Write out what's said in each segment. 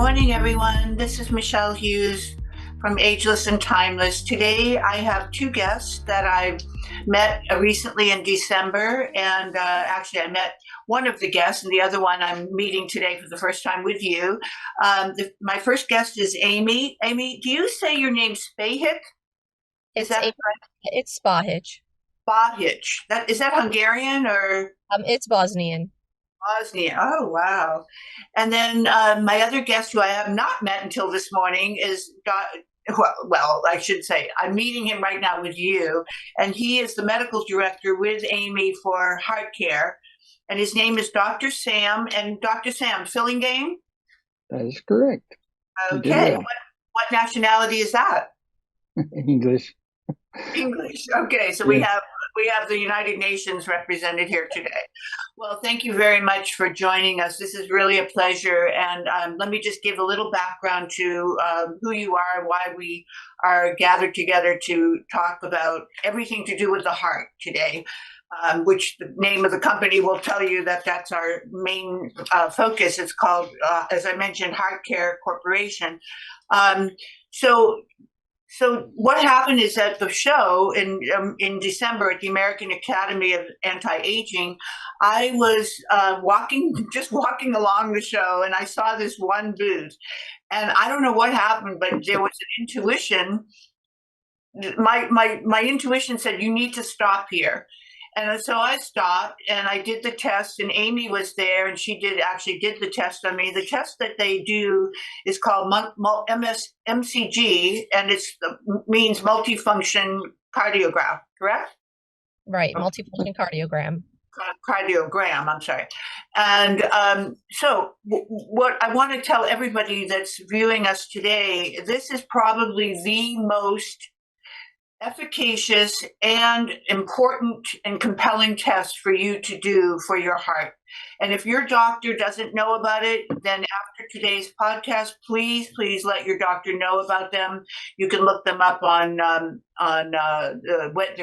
morning, everyone. This is Michele Hughes from Ageless and Timeless. Today, I have two guests that I've met recently in December. And actually, I met one of the guests, and the other one I'm meeting today for the first time with you. My first guest is Amy. Amy, do you say your name Spahic? Is It's that a it's Spahic. Spahic? Is that Hungarian or It's Bosnian. Bosnia? Oh, wow. And then my other guest, who I have not met until this morning, is I should say, I'm meeting him right now with you, and he is the medical director with Amy for heart care, and his name is Dr. Sam. And Dr. Sam, filling game? That is correct. You did Okay. well. What nationality is that? English. English. Okay, so Yes. we have the United Nations represented here today. Well, thank you very much for joining us. This is really a pleasure. And let me just give a little background to who you are and why we are gathered together to talk about everything to do with the heart today. Which the name of the company will tell you that that's our main focus. It's called, as I mentioned, Heart Care Corporation. Um, so so what happened is at the show in December at the American Academy of Anti-Aging, I was just walking along the show, and I saw this one booth, and I don't know what happened, but there was an intuition. My intuition said you need to stop here. And so I stopped and I did the test, and Amy was there, and she did the test on me. The test that they do is called MCG, and it means multifunction cardiograph, correct? Right, multifunction cardiogram. Cardiogram, I'm sorry. And what I want to tell everybody that's viewing us today, this is probably the most efficacious and important and compelling test for you to do for your heart. And if your doctor doesn't know about it, then after today's podcast, please let your doctor know about them. You can look them up on their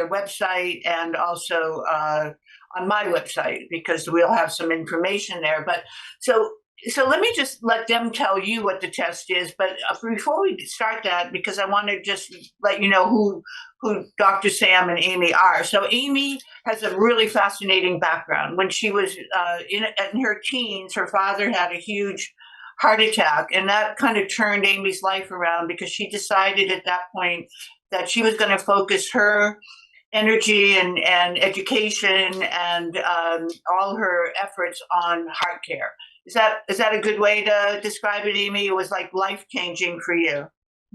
website, and also on my website, because we'll have some information there. But so let me just let them tell you what the test is. But before we start that, because I want to just let you know who Dr. Sam and Amy are. So Amy has a really fascinating background. When she was in her teens, her father had a huge heart attack, and that kind of turned Amy's life around, because she decided at that point that she was going to focus her energy and education and all her efforts on heart care. Is that a good way to describe it, Amy? It was like life-changing for you.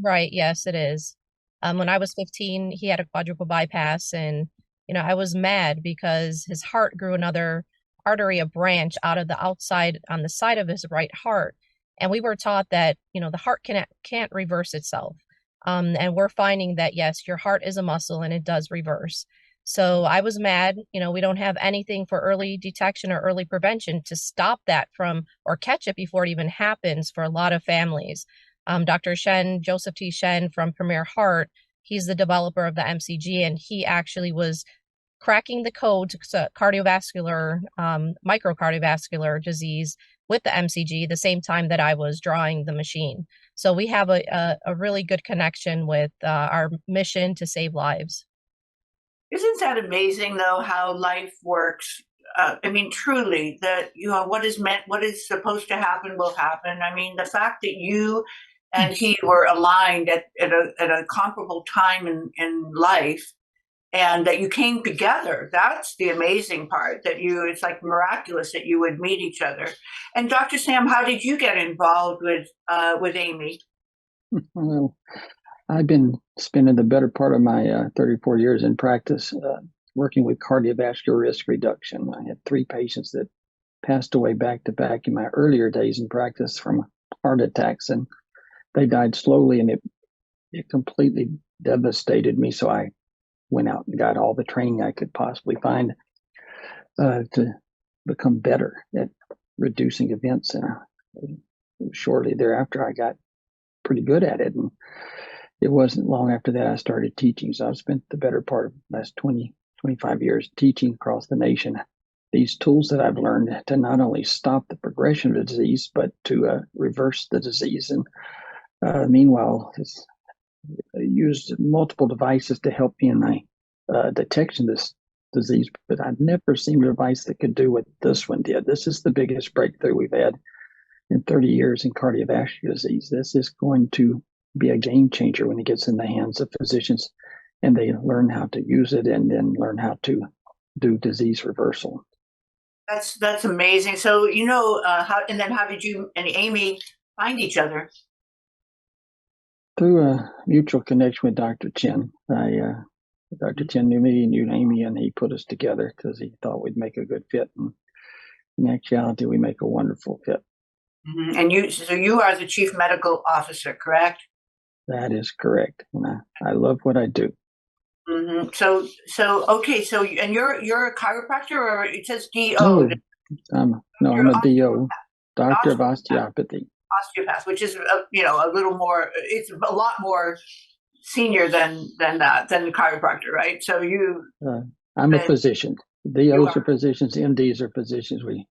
Right, yes, it is. When I was 15, he had a quadruple bypass, and I was mad because his heart grew another artery, a branch out of the outside on the side of his right heart. And we were taught that, the heart can't reverse itself. And we're finding that, yes, your heart is a muscle and it does reverse. So I was mad. We don't have anything for early detection or early prevention to stop that from, or catch it before it even happens for a lot of families. Dr. Shen, Joseph T. Shen from Premier Heart, he's the developer of the MCG, and he actually was cracking the code to cardiovascular, microcardiovascular disease with the MCG the same time that I was drawing the machine. So we have a really good connection with our mission to save lives. Isn't that amazing, though, how life works? I mean, truly, that what is meant, what is supposed to happen will happen. I mean, the fact that you and he were aligned at a comparable time in life, and that you came together, that's the amazing part. It's like miraculous that you would meet each other. And Dr. Sam, how did you get involved with Amy? Well, I've been spending the better part of my 34 years in practice working with cardiovascular risk reduction. I had 3 patients that passed away back to back in my earlier days in practice from heart attacks, and they died slowly, and it completely devastated me. So I went out and got all the training I could possibly find to become better at reducing events. And shortly thereafter, I got pretty good at it. And it wasn't long after that I started teaching. So I've spent the better part of the last 20, 25 years teaching across the nation these tools that I've learned to not only stop the progression of the disease, but to reverse the disease. And meanwhile, it's used multiple devices to help me in my detection of this disease, but I've never seen a device that could do what this one did. This is the biggest breakthrough we've had in 30 years in cardiovascular disease. This is going to be a game changer when it gets in the hands of physicians and they learn how to use it and then learn how to do disease reversal. That's amazing. So, how did you and Amy find each other? Through a mutual connection with Dr. Chen. Dr. Chen knew me and knew Amy, and he put us together because he thought we'd make a good fit. And in actuality, we make a wonderful fit. Mm-hmm. And you are the chief medical officer, correct? That is correct. And I love what I do. Mm-hmm. Okay. So, and you're a chiropractor, or it says DO? I'm a DO, doctor of osteopathy. Osteopath, which is a little more. It's a lot more senior than the chiropractor, right? So I'm a physician. DOs are physicians. MDs are physicians. We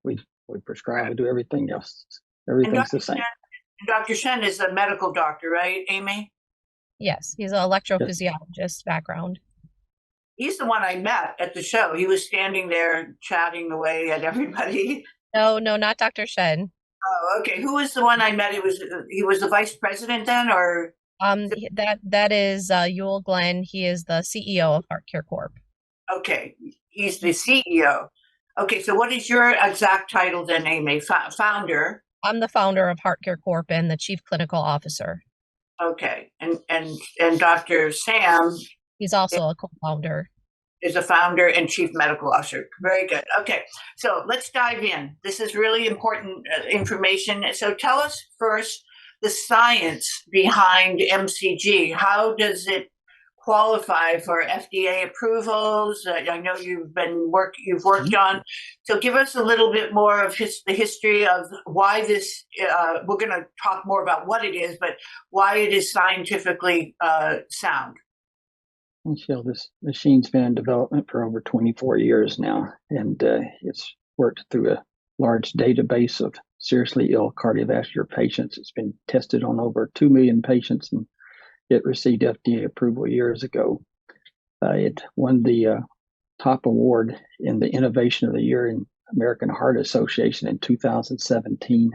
prescribe. We do everything else. Everything's the same. Dr. Shen is a medical doctor, right, Amy? Yes, he's an electrophysiologist background. He's the one I met at the show. He was standing there chatting away at everybody. No, not Dr. Shen. Oh, okay. Who was the one I met? He was the vice president then, or that is Yul Glenn. He is the CEO of HeartCare Corp. Okay, he's the CEO. Okay, so what is your exact title then, Amy? Founder. I'm the founder of HeartCare Corp and the chief clinical officer. Okay, and Dr. Sam. He's also a co-founder. Is a founder and chief medical officer. Very good. Okay, so let's dive in. This is really important information. So tell us first the science behind MCG. How does it qualify for FDA approvals? I know you've worked on. So give us a little bit more of the history of why this. We're going to talk more about what it is, but why it is scientifically sound. Michele, this machine's been in development for over 24 years now, and it's worked through a large database of seriously ill cardiovascular patients. It's been tested on over 2 million patients, and it received FDA approval years ago. It won the top award in the Innovation of the Year in American Heart Association in 2017.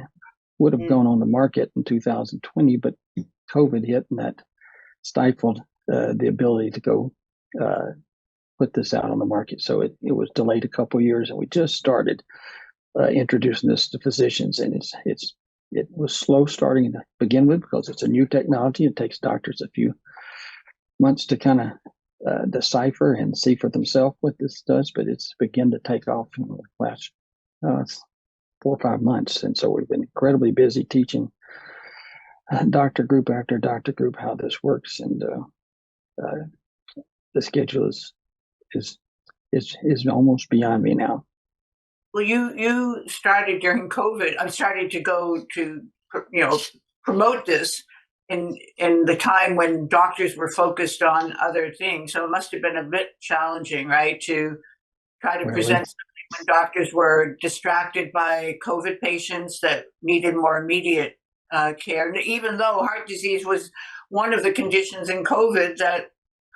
Would have gone on the market in 2020, but COVID hit, and that stifled the ability to go put this out on the market. So it was delayed a couple of years, and we just started introducing this to physicians. And it was slow starting to begin with because it's a new technology. It takes doctors a few months to kind of decipher and see for themselves what this does, but it's begun to take off in the last 4 or 5 months. And so we've been incredibly busy teaching doctor group after doctor group how this works, and the schedule is almost beyond me now. Well, you started during COVID. I started to go to promote this in the time when doctors were focused on other things. So it must have been a bit challenging, right, to try to present something when doctors were distracted by COVID patients that needed more immediate care. And even though heart disease was one of the conditions in COVID that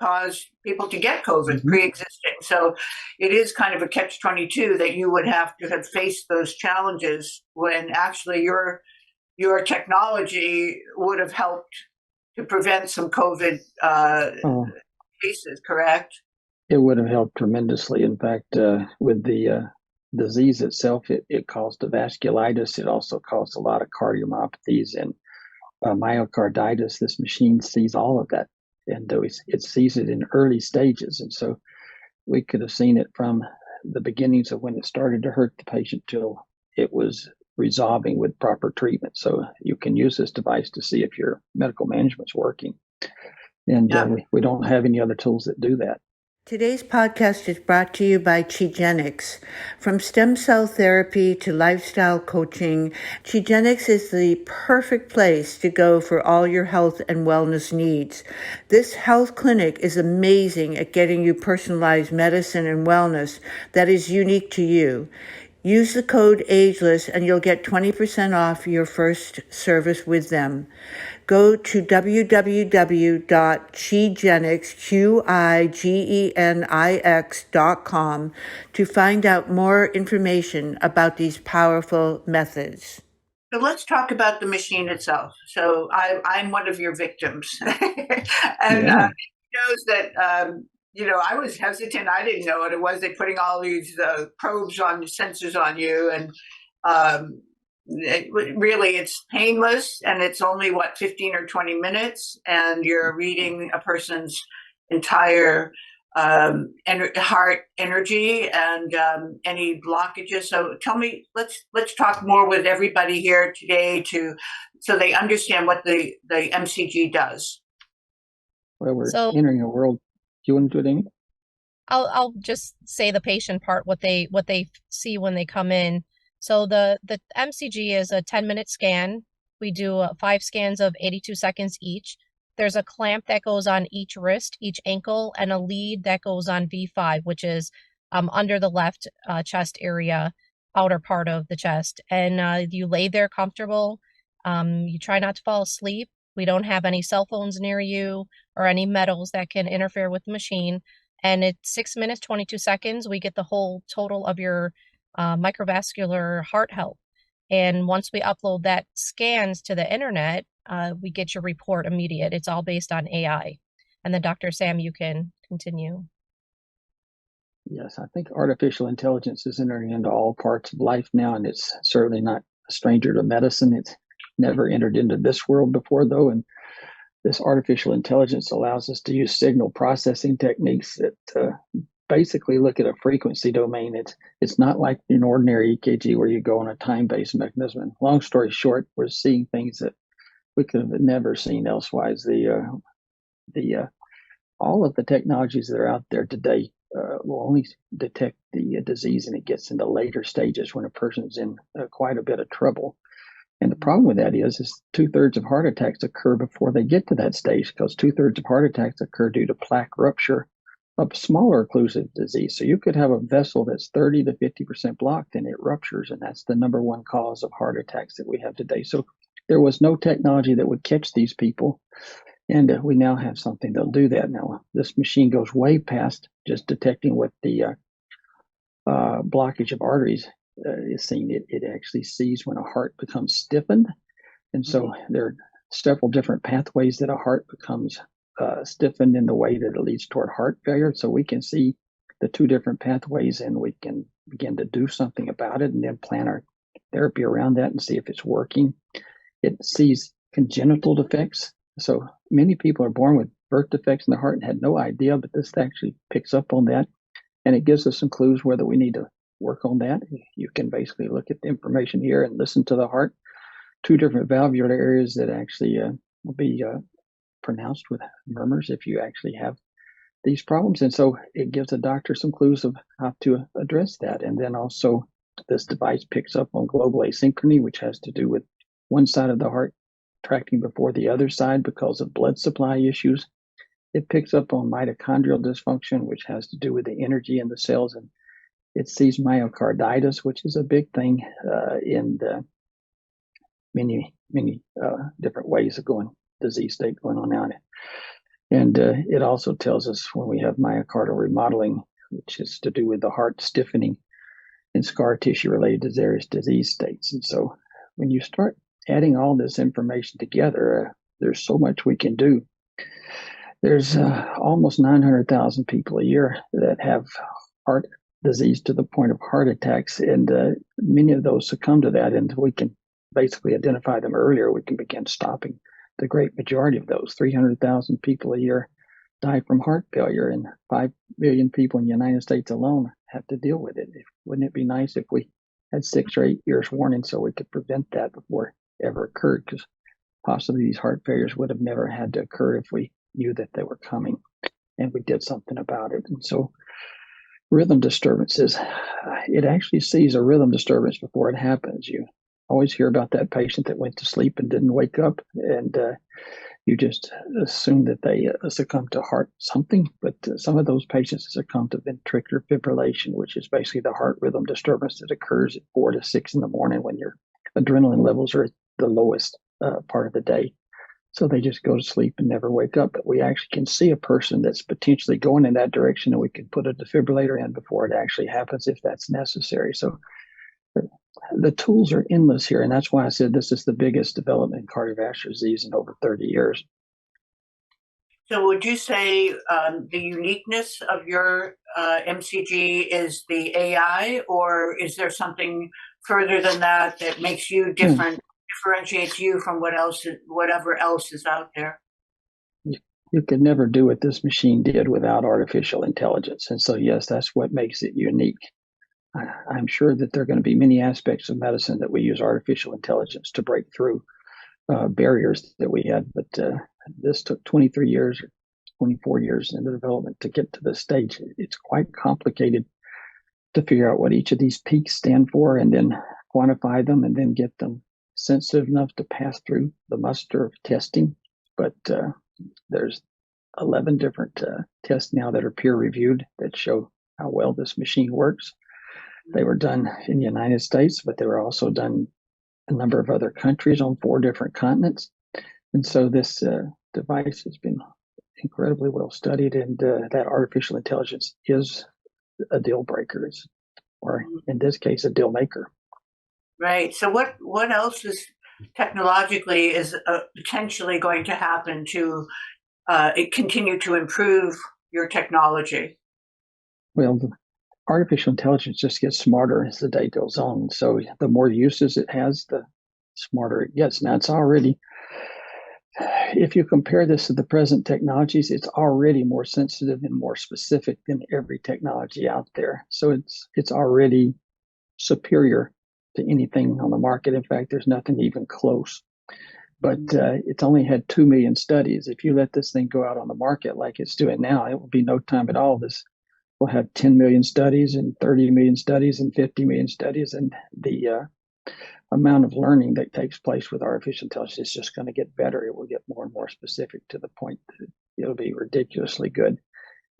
caused people to get COVID pre-existing. So it is kind of a catch-22 that you would have to have faced those challenges when actually your technology would have helped to prevent some COVID cases, correct? It would have helped tremendously. In fact, with the disease itself, it caused a vasculitis. It also caused a lot of cardiomyopathies and myocarditis. This machine sees all of that, and it sees it in early stages. And so we could have seen it from the beginnings of when it started to hurt the patient till it was resolving with proper treatment. So you can use this device to see if your medical management's working. And we don't have any other tools that do that. Today's podcast is brought to you by Qigenics. From stem cell therapy to lifestyle coaching, Qigenics is the perfect place to go for all your health and wellness needs. This health clinic is amazing at getting you personalized medicine and wellness that is unique to you. Use the code Ageless and you'll get 20% off your first service with them. Go to www.qigenix.com to find out more information about these powerful methods. So let's talk about the machine itself. So I'm one of your victims. And knows that, I was hesitant. I didn't know what it was. They're putting all these probes on sensors on you. And really, it's painless. And it's only, 15 or 20 minutes. And you're reading a person's entire heart energy and any blockages. So tell me, let's talk more with everybody here today so they understand what the MCG does. Well, we're entering a world. Do you want to do it, Amy? I'll just say the patient part, what they see when they come in. So the MCG is a 10-minute scan. We do 5 scans of 82 seconds each. There's a clamp that goes on each wrist, each ankle, and a lead that goes on V5, which is under the left chest area, outer part of the chest. And you lay there comfortable. You try not to fall asleep. We don't have any cell phones near you or any metals that can interfere with the machine. And it's 6 minutes, 22 seconds. We get the whole total of your microvascular heart health. And once we upload that scans to the internet, we get your report immediate. It's all based on AI. And then Dr. Sam, you can continue. Yes, I think artificial intelligence is entering into all parts of life now, and it's certainly not a stranger to medicine. It's never entered into this world before, though, and this artificial intelligence allows us to use signal processing techniques that basically look at a frequency domain. It's not like an ordinary EKG where you go on a time-based mechanism. And long story short, we're seeing things that we could have never seen elsewise. All of the technologies that are out there today will only detect the disease, and it gets into later stages when a person's in quite a bit of trouble. And the problem with that is 2/3 of heart attacks occur before they get to that stage, because 2/3 of heart attacks occur due to plaque rupture of smaller occlusive disease. So you could have a vessel that's 30 to 50% blocked and it ruptures, and that's the number one cause of heart attacks that we have today. So there was no technology that would catch these people, and we now have something that'll do that. Now, this machine goes way past just detecting what the blockage of arteries is seen. It actually sees when a heart becomes stiffened. And so there are several different pathways that a heart becomes stiffened in the way that it leads toward heart failure. So we can see the 2 different pathways, and we can begin to do something about it and then plan our therapy around that and see if it's working. It sees congenital defects. So many people are born with birth defects in the heart and had no idea, but this actually picks up on that. And it gives us some clues whether we need to work on that. You can basically look at the information here and listen to the heart. 2 different valvular areas that actually will be pronounced with murmurs if you actually have these problems. And so it gives the doctor some clues of how to address that. And then also this device picks up on global asynchrony, which has to do with one side of the heart tracking before the other side because of blood supply issues. It picks up on mitochondrial dysfunction, which has to do with the energy in the cells, and it sees myocarditis, which is a big thing in the many different ways of disease state going on now. And it also tells us when we have myocardial remodeling, which is to do with the heart stiffening and scar tissue related to various disease states. And so when you start adding all this information together, there's so much we can do. There's almost 900,000 people a year that have heart disease to the point of heart attacks, and many of those succumb to that, and we can basically identify them earlier. We can begin stopping the great majority of those. 300,000 people a year die from heart failure, and 5 million people in the United States alone have to deal with it. Wouldn't it be nice if we had 6 or 8 years warning so we could prevent that before it ever occurred? Because possibly these heart failures would have never had to occur if we knew that they were coming. and we did something about it. And so rhythm disturbances, it actually sees a rhythm disturbance before it happens. You always hear about that patient that went to sleep and didn't wake up, and you just assume that they succumbed to heart something, but some of those patients succumb to ventricular fibrillation, which is basically the heart rhythm disturbance that occurs at 4 to 6 in the morning when your adrenaline levels are at the lowest part of the day. So they just go to sleep and never wake up. But we actually can see a person that's potentially going in that direction, and we can put a defibrillator in before it actually happens if that's necessary. So the tools are endless here, and that's why I said this is the biggest development in cardiovascular disease in over 30 years. So would you say the uniqueness of your MCG is the AI, or is there something further than that that makes you different, differentiates you from whatever else is out there? You could never do what this machine did without artificial intelligence. And so, yes, that's what makes it unique. I'm sure that there are going to be many aspects of medicine that we use artificial intelligence to break through barriers that we had. But this took 23 years, 24 years in the development to get to this stage. It's quite complicated to figure out what each of these peaks stand for and then quantify them and then get them sensitive enough to pass through the muster of testing. But there's 11 different tests now that are peer reviewed that show how well this machine works. They were done in the United States, but they were also done in a number of other countries on 4 different continents. And so this device has been incredibly well studied, and that artificial intelligence is a deal breaker, or in this case, a deal maker. Right. So what else is technologically is potentially going to happen to continue to improve your technology? Well, the artificial intelligence just gets smarter as the day goes on. So the more uses it has, the smarter it gets. Now, it's already, if you compare this to the present technologies, it's already more sensitive and more specific than every technology out there. So it's already superior to anything on the market. In fact, there's nothing even close. But it's only had 2 million studies. If you let this thing go out on the market like it's doing now, it will be no time at all. This will have 10 million studies and 30 million studies and 50 million studies. And the amount of learning that takes place with artificial intelligence is just going to get better. It will get more and more specific to the point that it'll be ridiculously good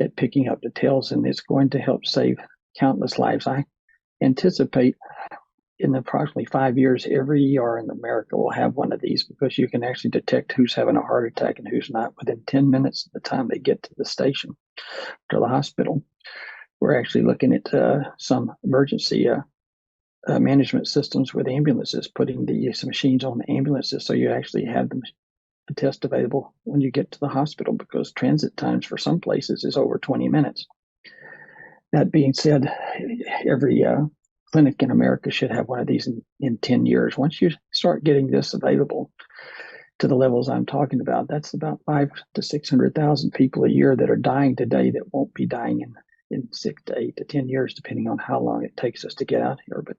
at picking up details, and it's going to help save countless lives. I anticipate in approximately 5 years, every ER in America will have one of these, because you can actually detect who's having a heart attack and who's not within 10 minutes of the time they get to the station, to the hospital. We're actually looking at some emergency management systems with ambulances, putting these machines on the ambulances so you actually have the test available when you get to the hospital, because transit times for some places is over 20 minutes. That being said, every clinic in America should have one of these in 10 years. Once you start getting this available to the levels I'm talking about, that's about 500,000 to 600,000 people a year that are dying today that won't be dying in 6 to 8 to 10 years, depending on how long it takes us to get out here. But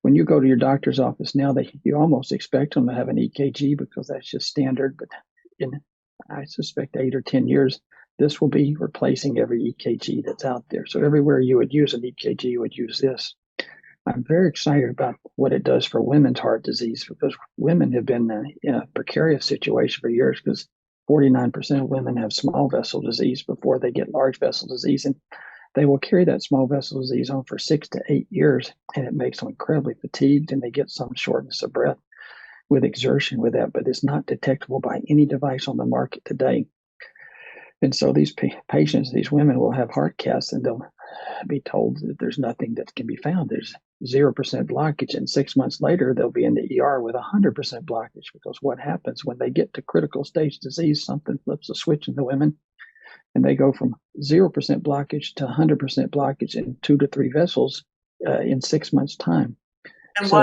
when you go to your doctor's office now, you almost expect them to have an EKG because that's just standard. But I suspect 8 or 10 years, this will be replacing every EKG that's out there. So everywhere you would use an EKG, you would use this. I'm very excited about what it does for women's heart disease, because women have been in a precarious situation for years, because 49% of women have small vessel disease before they get large vessel disease. And they will carry that small vessel disease on for 6 to 8 years, and it makes them incredibly fatigued, and they get some shortness of breath with exertion with that, but it's not detectable by any device on the market today. And so these patients, these women, will have heart casts, and they'll be told that there's nothing that can be found. There's 0% blockage, and 6 months later, they'll be in the ER with 100% blockage, because what happens when they get to critical stage disease, something flips a switch in the women, and they go from 0% blockage to 100% blockage in 2 to 3 vessels in 6 months' time. And so,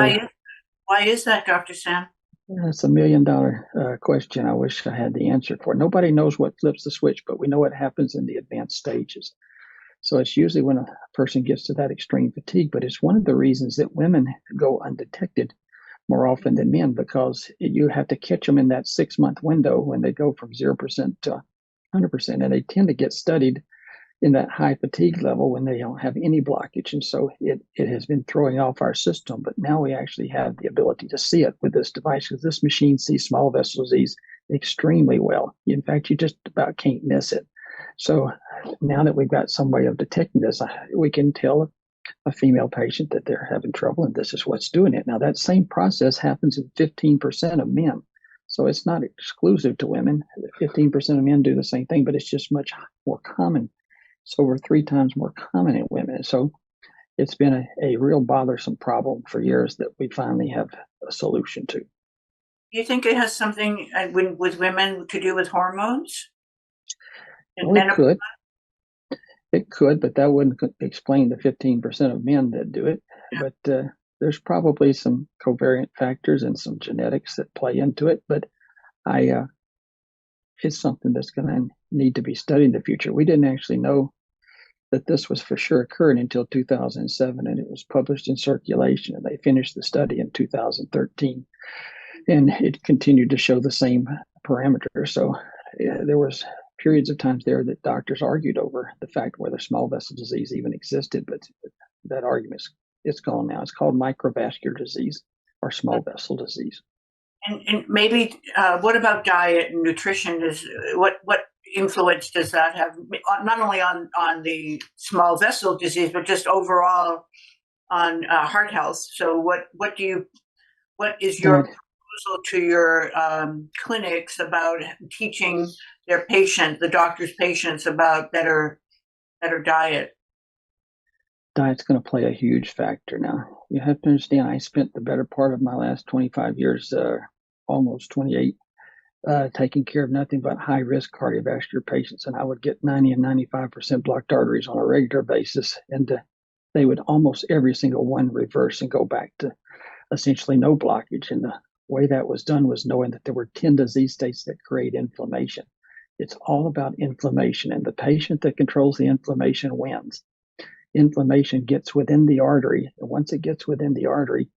why is that, Dr. Sam? That's $1 million question. I wish I had the answer for it. Nobody knows what flips the switch, but we know what happens in the advanced stages. So it's usually when a person gets to that extreme fatigue, but it's one of the reasons that women go undetected more often than men, because you have to catch them in that 6 month window when they go from 0% to 100%. And they tend to get studied in that high fatigue level when they don't have any blockage. And so it has been throwing off our system. But now we actually have the ability to see it with this device, because this machine sees small vessel disease extremely well. In fact, you just about can't miss it. So now that we've got some way of detecting this, we can tell a female patient that they're having trouble and this is what's doing it. Now, that same process happens in 15% of men. So it's not exclusive to women. 15% of men do the same thing, but it's just much more common. It's over 3 times more common in women. So it's been a real bothersome problem for years that we finally have a solution to. Do you think it has something with women to do with hormones? Well, it could, but that wouldn't explain the 15% of men that do it. Yeah. But there's probably some covariant factors and some genetics that play into it. But it's something that's going to need to be studied in the future. We didn't actually know that this was for sure occurring until 2007, and it was published in Circulation, and they finished the study in 2013, and it continued to show the same parameters. So there was periods of times there that doctors argued over the fact whether small vessel disease even existed, but that argument it's gone now. It's called microvascular disease or small vessel disease. And maybe what about diet and nutrition? What influence does that have, not only on the small vessel disease, but just overall on heart health? So what is your proposal to your clinics about teaching their the doctor's patients about better diet? Diet's going to play a huge factor now. You have to understand, I spent the better part of my last 25 years, almost 28, taking care of nothing but high-risk cardiovascular patients. And I would get 90 and 95% blocked arteries on a regular basis. And they would almost every single one reverse and go back to essentially no blockage. And the way that was done was knowing that there were 10 disease states that create inflammation. It's all about inflammation, and the patient that controls the inflammation wins. Inflammation gets within the artery, and once it gets within the artery,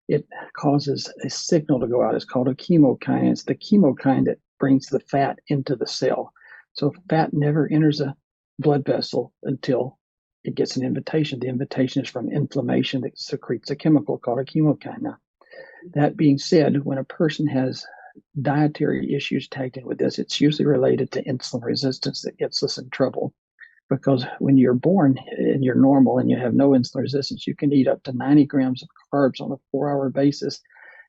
it causes a signal to go out. It's called a chemokine. It's the chemokine that brings the fat into the cell. So fat never enters a blood vessel until it gets an invitation. The invitation is from inflammation that secretes a chemical called a chemokine. Now, that being said, when a person has dietary issues tagged in with this, it's usually related to insulin resistance that gets us in trouble. Because when you're born and you're normal and you have no insulin resistance, you can eat up to 90 grams of carbs on a 4-hour basis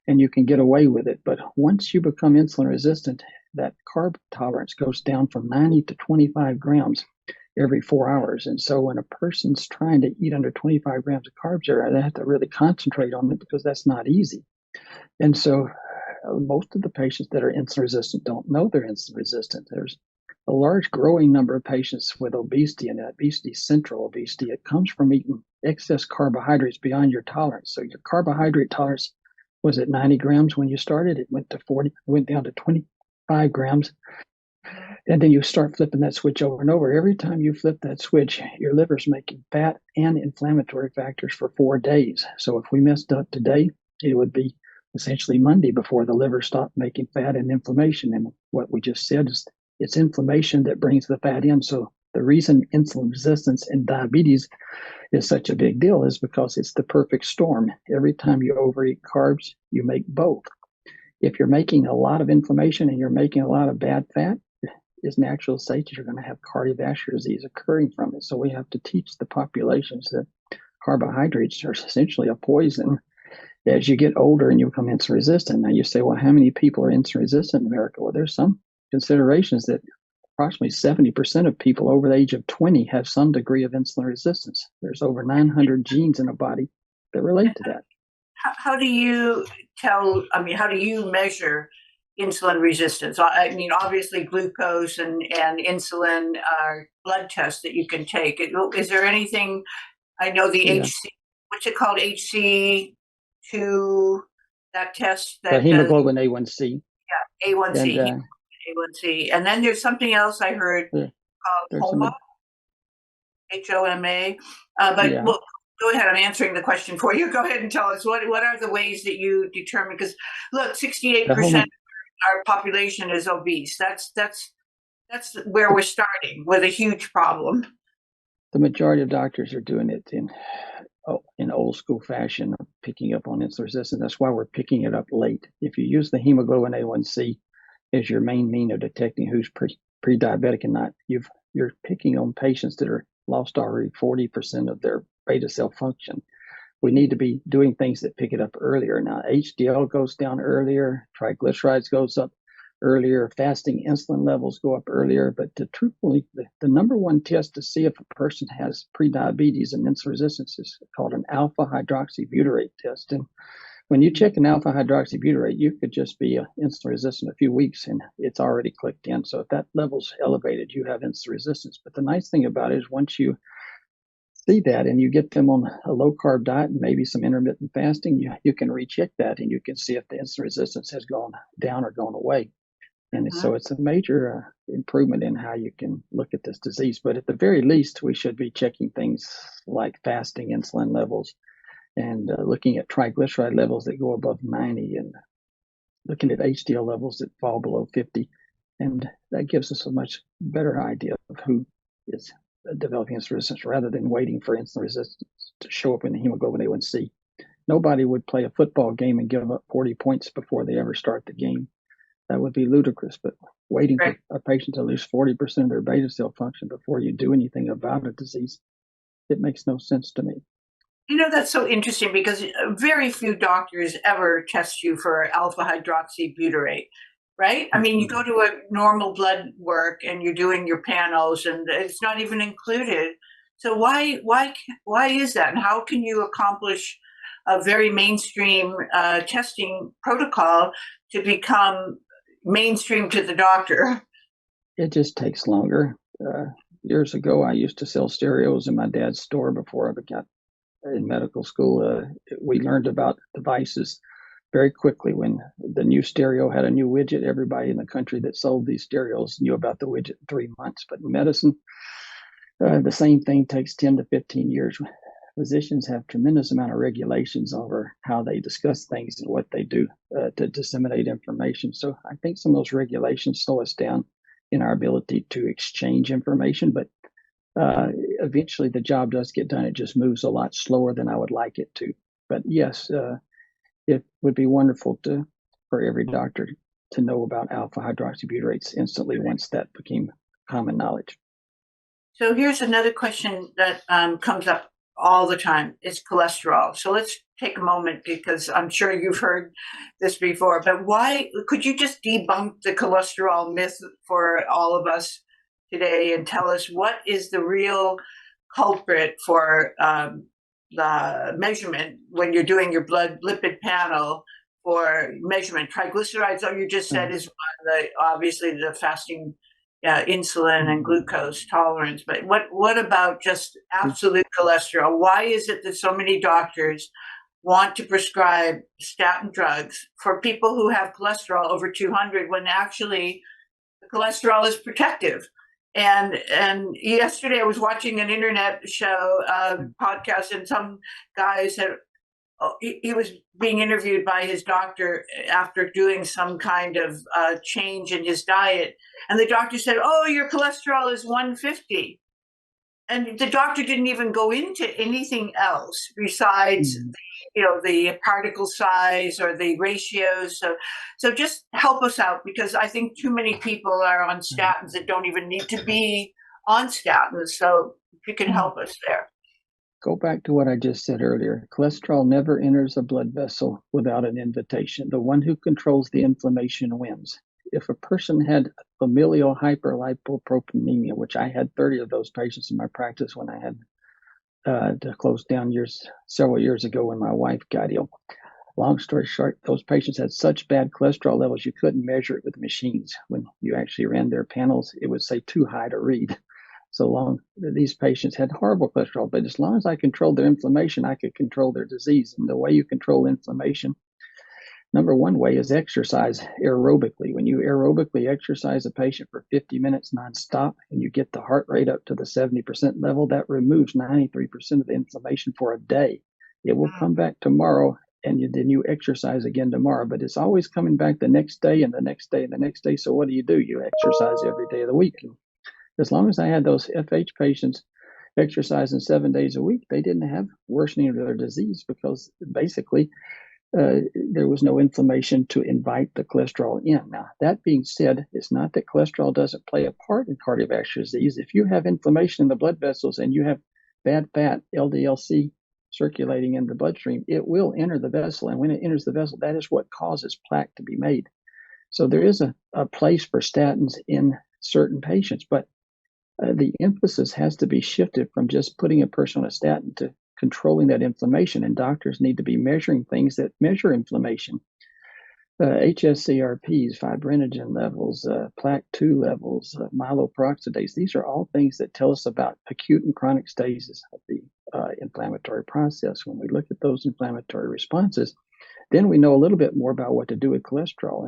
and you can get away with it. But once you become insulin resistant, that carb tolerance goes down from 90 to 25 grams every 4 hours. And so when a person's trying to eat under 25 grams of carbs, they have to really concentrate on it because that's not easy. And so most of the patients that are insulin resistant don't know they're insulin resistant. There's a large growing number of patients with obesity, and obesity, central obesity, it comes from eating excess carbohydrates beyond your tolerance. So your carbohydrate tolerance was at 90 grams when you started. It went to 40, it went down to 25 grams. And then you start flipping that switch over and over. Every time you flip that switch, your liver's making fat and inflammatory factors for 4 days. So if we messed up today, it would be essentially Monday before the liver stopped making fat and inflammation. And what we just said is it's inflammation that brings the fat in. So the reason insulin resistance and diabetes is such a big deal is because it's the perfect storm. Every time you overeat carbs, you make both. If you're making a lot of inflammation and you're making a lot of bad fat, it's natural to say that you're going to have cardiovascular disease occurring from it. So we have to teach the populations that carbohydrates are essentially a poison as you get older and you become insulin resistant. Now you say, well, how many people are insulin resistant in America? Well, there's some considerations that approximately 70% of people over the age of 20 have some degree of insulin resistance. There's over 900 genes in the body that relate to that. How do you how do you measure insulin resistance? I mean, obviously glucose and insulin are blood tests that you can take. Is there anything, I know the HC, what's it called? HC2, that test. The hemoglobin A1C. Yeah, A1C. A1C. And then there's something else I heard called HOMA, HOMA. Well, go ahead. I'm answering the question for you. Go ahead and tell us what are the ways that you determine? Because look, 68% of our population is obese. That's That's where we're starting with a huge problem. The majority of doctors are doing it in old school fashion of picking up on insulin resistance. That's why we're picking it up late. If you use the hemoglobin A1C as your main mean of detecting who's pre-diabetic and not, you're picking on patients that are lost already 40% of their beta cell function. We need to be doing things that pick it up earlier. Now, HDL goes down earlier, triglycerides goes up earlier, fasting insulin levels go up earlier. But truthfully, the number one test to see if a person has prediabetes and insulin resistance is called an alpha hydroxybutyrate test. And when you check an alpha hydroxybutyrate, you could just be insulin resistant a few weeks and it's already clicked in. So if that level's elevated, you have insulin resistance. But the nice thing about it is once you see that and you get them on a low carb diet and maybe some intermittent fasting, you can recheck that and you can see if the insulin resistance has gone down or gone away. And so it's a major improvement in how you can look at this disease. But at the very least, we should be checking things like fasting insulin levels and looking at triglyceride levels that go above 90 and looking at HDL levels that fall below 50. And that gives us a much better idea of who is developing insulin resistance rather than waiting for insulin resistance to show up in the hemoglobin A1C. Nobody would play a football game and give up 40 points before they ever start the game. That would be ludicrous, but waiting for a patient to lose 40% of their beta cell function before you do anything about a disease, it makes no sense to me. You know, that's so interesting because very few doctors ever test you for alpha hydroxybutyrate, right? I mean, you go to a normal blood work and you're doing your panels and it's not even included. So why is that? And how can you accomplish a very mainstream testing protocol to become mainstream to the doctor? It just takes longer. Years ago, I used to sell stereos in my dad's store before I got in medical school. We learned about devices very quickly. When the new stereo had a new widget, everybody in the country that sold these stereos knew about the widget in 3 months. But in medicine, the same thing takes 10 to 15 years. Physicians have tremendous amount of regulations over how they discuss things and what they do to disseminate information. So I think some of those regulations slow us down in our ability to exchange information, but eventually the job does get done. It just moves a lot slower than I would like it to. But yes, it would be wonderful for every doctor to know about alpha hydroxybutyrates instantly once that became common knowledge. So here's another question that comes up all the time is cholesterol. So let's take a moment because I'm sure you've heard this before, but why could you just debunk the cholesterol myth for all of us today and tell us what is the real culprit for the measurement when you're doing your blood lipid panel for measurement? Triglycerides, you just said is one, obviously the fasting insulin and glucose tolerance, but what about just absolute cholesterol? Why is it that so many doctors want to prescribe statin drugs for people who have cholesterol over 200 when actually the cholesterol is protective? And yesterday I was watching an internet show podcast, and some guy said he was being interviewed by his doctor after doing some kind of change in his diet. And the doctor said, "Oh, your cholesterol is 150." And the doctor didn't even go into anything else besides, the particle size or the ratios. So just help us out, because I think too many people are on statins that don't even need to be on statins. So if you can help us there. Go back to what I just said earlier. Cholesterol never enters a blood vessel without an invitation. The one who controls the inflammation wins. If a person had familial hyperlipoproteinemia, which I had 30 of those patients in my practice when I had to close down several years ago when my wife got ill. Long story short, those patients had such bad cholesterol levels you couldn't measure it with machines. When you actually ran their panels, it would say too high to read. So long, these patients had horrible cholesterol, but as long as I controlled their inflammation, I could control their disease. And the way you control inflammation, number one way is exercise aerobically. When you aerobically exercise a patient for 50 minutes nonstop and you get the heart rate up to the 70% level, that removes 93% of the inflammation for a day. It will come back tomorrow and then you exercise again tomorrow. But it's always coming back the next day and the next day and the next day. So what do? You exercise every day of the week. And as long as I had those FH patients exercising 7 days a week, they didn't have worsening of their disease because basically there was no inflammation to invite the cholesterol in. Now, that being said, it's not that cholesterol doesn't play a part in cardiovascular disease. If you have inflammation in the blood vessels and you have bad fat, LDL-C, circulating in the bloodstream, it will enter the vessel. And when it enters the vessel, that is what causes plaque to be made. So there is a place for statins in certain patients, but the emphasis has to be shifted from just putting a person on a statin to controlling that inflammation. And doctors need to be measuring things that measure inflammation. HSCRPs, fibrinogen levels, plaque-2 levels, myeloperoxidase. These are all things that tell us about acute and chronic stages of the inflammatory process. When we look at those inflammatory responses, then we know a little bit more about what to do with cholesterol.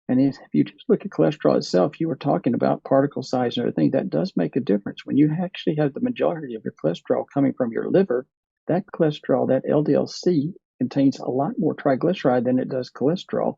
And if you just look at cholesterol itself, you were talking about particle size and everything. That does make a difference. When you actually have the majority of your cholesterol coming from your liver, that cholesterol, that LDL-C, contains a lot more triglyceride than it does cholesterol.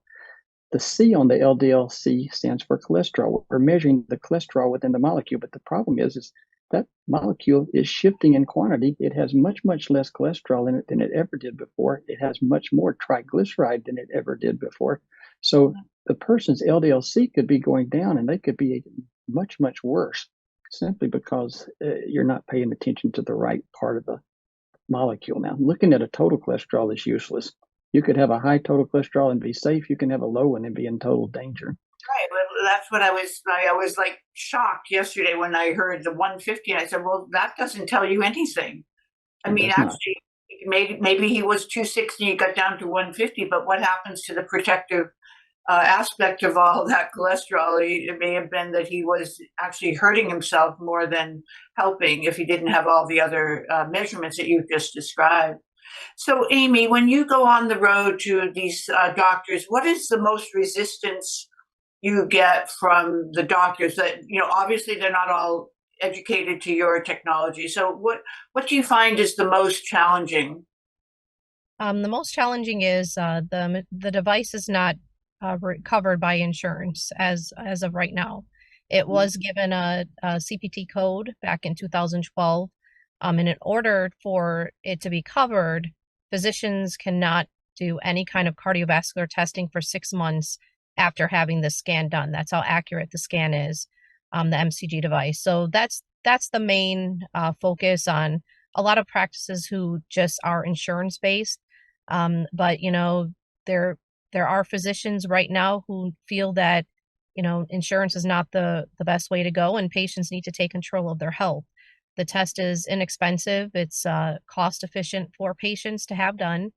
The C on the LDL-C stands for cholesterol. We're measuring the cholesterol within the molecule, but the problem is that molecule is shifting in quantity. It has much, much less cholesterol in it than it ever did before. It has much more triglyceride than it ever did before. So the person's LDL-C could be going down and they could be much, much worse simply because you're not paying attention to the right part of the molecule. Now, looking at a total cholesterol is useless. You could have a high total cholesterol and be safe. You can have a low one and be in total danger. Right. Well, that's what I was like shocked yesterday when I heard the 150. And I said, well, that doesn't tell you anything. I mean, actually, maybe he was 260, he got down to 150, but what happens to the protective aspect of all that cholesterol? It may have been that he was actually hurting himself more than helping if he didn't have all the other measurements that you just described. So, Amy, when you go on the road to these doctors, what is the most resistance you get from the doctors? That, obviously they're not all educated to your technology. So what do you find is the most challenging? The most challenging is the device is not covered by insurance as of right now. It was given a CPT code back in 2012, and in order for it to be covered, physicians cannot do any kind of cardiovascular testing for 6 months after having the scan done. That's how accurate the scan is, the MCG device. So that's the main focus on a lot of practices who just are insurance based. But there are physicians right now who feel that insurance is not the best way to go, and patients need to take control of their health. The test is inexpensive. It's cost efficient for patients to have done.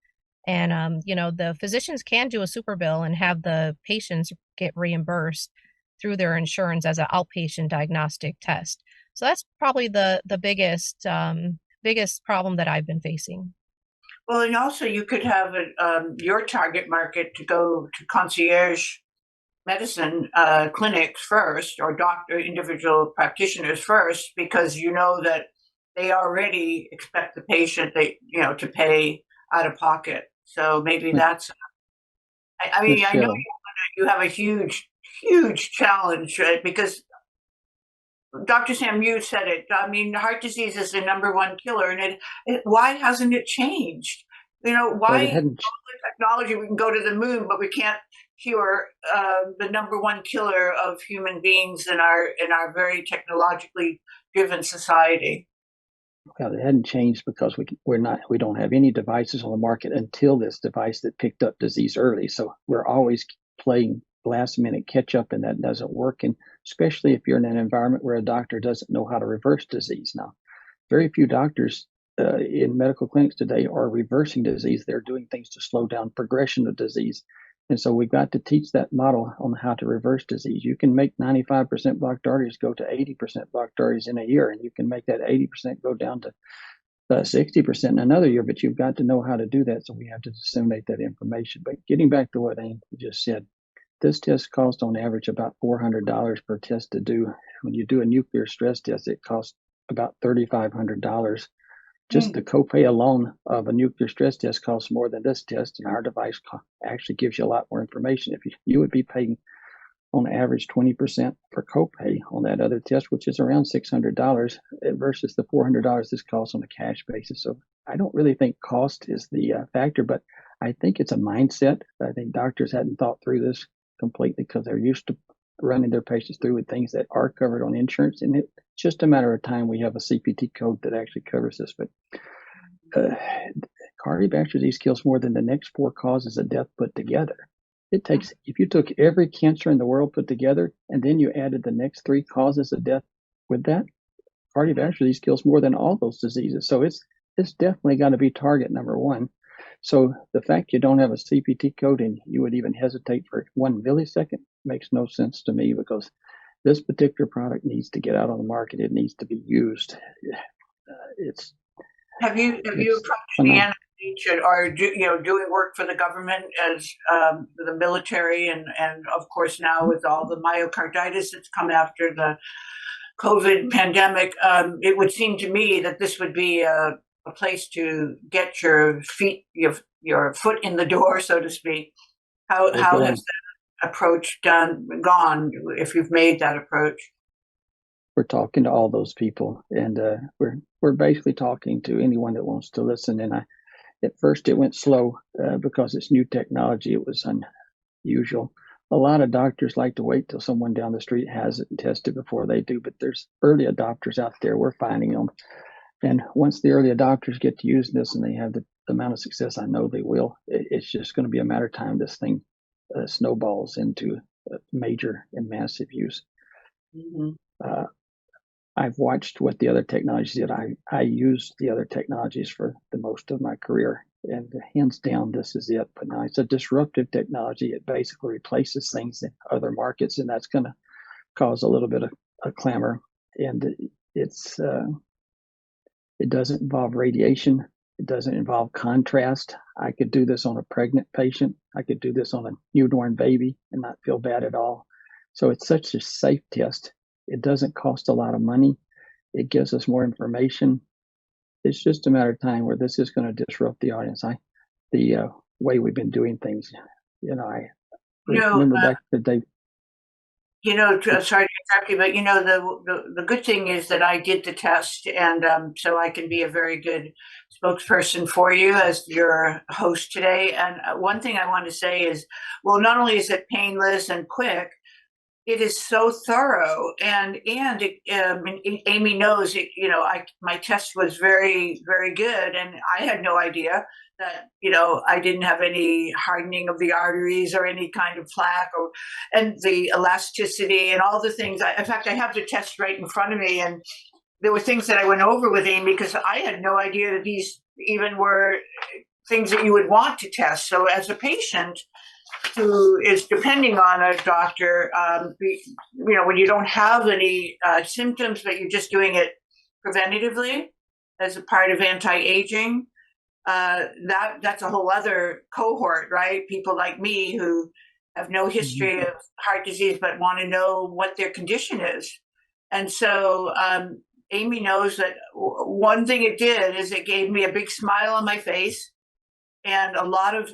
And, the physicians can do a super bill and have the patients get reimbursed through their insurance as an outpatient diagnostic test. So that's probably the biggest problem that I've been facing. Well, and also you could have your target market to go to concierge medicine clinics first, or individual practitioners first, because you know that they already expect the patient to pay out of pocket. So maybe that's. I mean, I know you have a huge, huge challenge, right? Because Dr. Sam, you said it. I mean, heart disease is the number one killer, and why hasn't it changed? Why technology, we can go to the moon, but we can't cure the number one killer of human beings in our very technologically driven society. Well, it hadn't changed because we don't have any devices on the market until this device that picked up disease early. So we're always playing last minute catch up, and that doesn't work. And especially if you're in an environment where a doctor doesn't know how to reverse disease. Now, very few doctors in medical clinics today are reversing disease. They're doing things to slow down progression of disease. And so we've got to teach that model on how to reverse disease. You can make 95% blocked arteries go to 80% blocked arteries in a year, and you can make that 80% go down to 60% in another year, but you've got to know how to do that. So we have to disseminate that information. But getting back to what Amy just said, this test costs on average about $400 per test to do. When you do a nuclear stress test, it costs about $3,500 just the copay alone of a nuclear stress test costs more than this test, and our device actually gives you a lot more information. If you would be paying on average 20% for copay on that other test, which is around $600 versus the $400 this costs on a cash basis. So I don't really think cost is the factor, but I think it's a mindset. I think doctors hadn't thought through this completely because they're used to running their patients through with things that are covered on insurance. And it's just a matter of time we have a CPT code that actually covers this. But cardiovascular disease kills more than the next 4 causes of death put together. It takes, if you took every cancer in the world put together and then you added the next 3 causes of death with that, cardiovascular disease kills more than all those diseases. So it's definitely got to be target number 1. So the fact you don't have a CPT code and you would even hesitate for 1 millisecond makes no sense to me, because this particular product needs to get out on the market. It needs to be used. Have you approached the NIH or doing work for the government as the military and of course now with all the myocarditis that's come after the COVID pandemic? It would seem to me that this would be a place to get your foot in the door, so to speak. How has that approach gone, if you've made that approach? We're talking to all those people, and we're basically talking to anyone that wants to listen. And at first it went slow because it's new technology. It was unusual. A lot of doctors like to wait till someone down the street has it and test it before they do, but there's early adopters out there. We're finding them. And once the early adopters get to use this and they have the amount of success I know they will, it's just going to be a matter of time this thing snowballs into major and massive use. Mm-hmm. I've watched what the other technologies did. I used the other technologies for the most of my career, and hands down, this is it. But now it's a disruptive technology. It basically replaces things in other markets, and that's going to cause a little bit of a clamor. And it doesn't involve radiation. It doesn't involve contrast. I could do this on a pregnant patient. I could do this on a newborn baby and not feel bad at all. So it's such a safe test. It doesn't cost a lot of money. It gives us more information. It's just a matter of time where this is going to disrupt the audience. The way we've been doing things. I remember back in the day. Sorry to interrupt you, but the good thing is that I did the test, and so I can be a very good spokesperson for you as your host today. And one thing I want to say is, well, not only is it painless and quick, it is so thorough, and Amy knows it. My test was very, very good, and I had no idea that I didn't have any hardening of the arteries or any kind of plaque, and the elasticity and all the things. In fact, I have the test right in front of me, and there were things that I went over with Amy because I had no idea that these even were things that you would want to test. So as a patient who is depending on a doctor, when you don't have any symptoms, but you're just doing it preventatively as a part of anti-aging, that's a whole other cohort, right? People like me who have no history of heart disease but want to know what their condition is. And so Amy knows that one thing it did is it gave me a big smile on my face and a lot of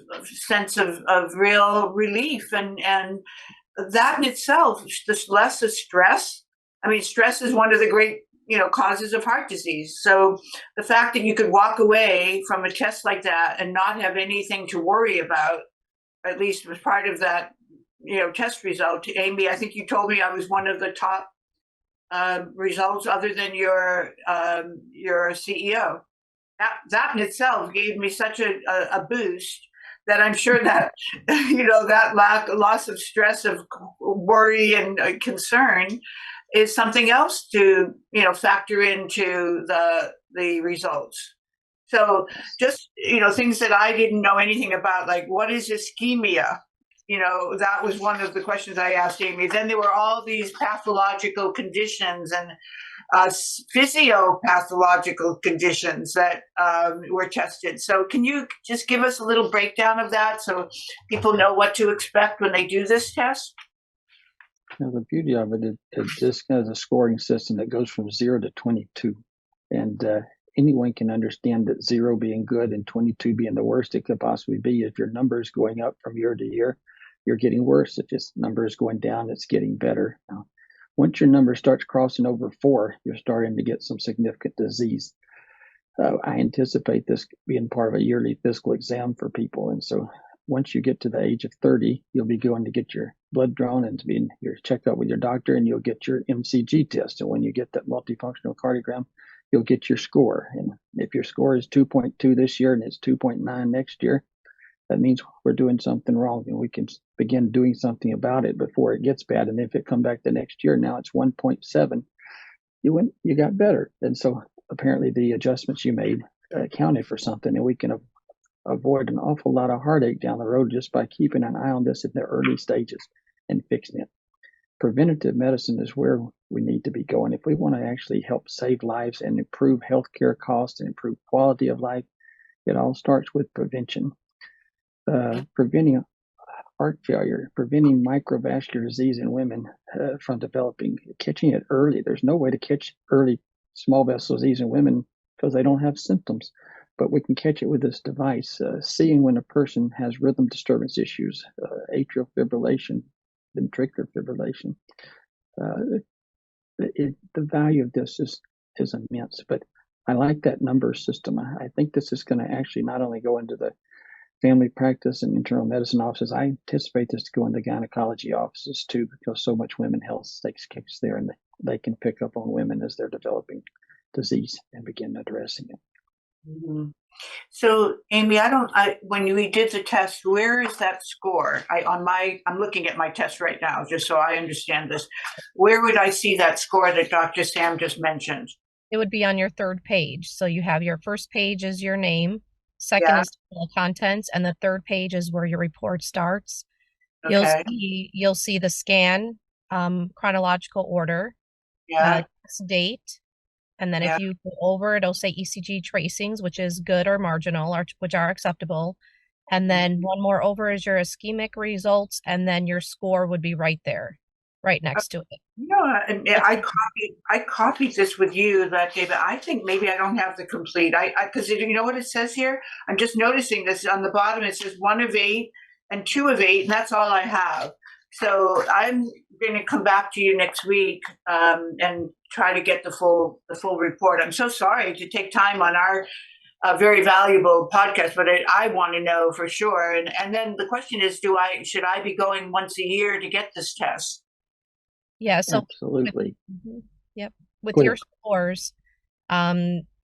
sense of real relief. And that in itself, this less of stress. I mean, stress is one of the great, causes of heart disease. So the fact that you could walk away from a test like that and not have anything to worry about, at least was part of that, test result. Amy, I think you told me I was one of the top results other than your CEO. That in itself gave me such a boost that I'm sure that, that loss of stress, of worry and concern is something else to, factor into the results. So just, things that I didn't know anything about, like what is ischemia? That was one of the questions I asked Amy. Then there were all these pathological conditions and physiopathological conditions that were tested. So can you just give us a little breakdown of that so people know what to expect when they do this test? The beauty of it just has a scoring system that goes from 0 to 22. And anyone can understand that 0 being good and 22 being the worst it could possibly be. If your number is going up from year to year, you're getting worse. If this number is going down, it's getting better. Now, once your number starts crossing over 4, you're starting to get some significant disease. I anticipate this being part of a yearly physical exam for people. And so once you get to the age of 30, you'll be going to get your blood drawn and to be your checkup with your doctor, and you'll get your MCG test. And when you get that multifunctional cardiogram, you'll get your score. And if your score is 2.2 this year and it's 2.9 next year, that means we're doing something wrong, and we can begin doing something about it before it gets bad. And if it come back the next year, now it's 1.7, you got better. And so apparently the adjustments you made accounted for something, and we can avoid an awful lot of heartache down the road just by keeping an eye on this in the early stages and fixing it. Preventative medicine is where we need to be going. If we want to actually help save lives and improve healthcare costs and improve quality of life, it all starts with prevention. Preventing heart failure, preventing microvascular disease in women from developing, catching it early. There's no way to catch early small vessel disease in women because they don't have symptoms, but we can catch it with this device, seeing when a person has rhythm disturbance issues, atrial fibrillation, ventricular fibrillation. The value of this is immense, but I like that number system. I think this is going to actually not only go into the family practice and internal medicine offices. I anticipate this to go into gynecology offices too, because so much women health takes place there, and they can pick up on women as they're developing disease and begin addressing it. Mm-hmm. So, Amy, when we did the test, where is that score? I'm looking at my test right now, just so I understand this. Where would I see that score that Dr. Sam just mentioned? It would be on your third page. So you have your first page is your name, second is table of contents, and the third page is where your report starts. Okay. You'll see the scan, chronological order, date. And then if you go over, it'll say ECG tracings, which is good or marginal, which are acceptable. And then one more over is your ischemic results, and then your score would be right there, right next to it. I copied this with you that day, but I think maybe I don't have the complete. Because you know what it says here? I'm just noticing this on the bottom. It says 1 of 8 and 2 of 8, and that's all I have. So I'm going to come back to you next week and try to get the full report. I'm so sorry to take time on our very valuable podcast, but I want to know for sure. And then the question is, should I be going once a year to get this test? Yeah, so absolutely. With your scores,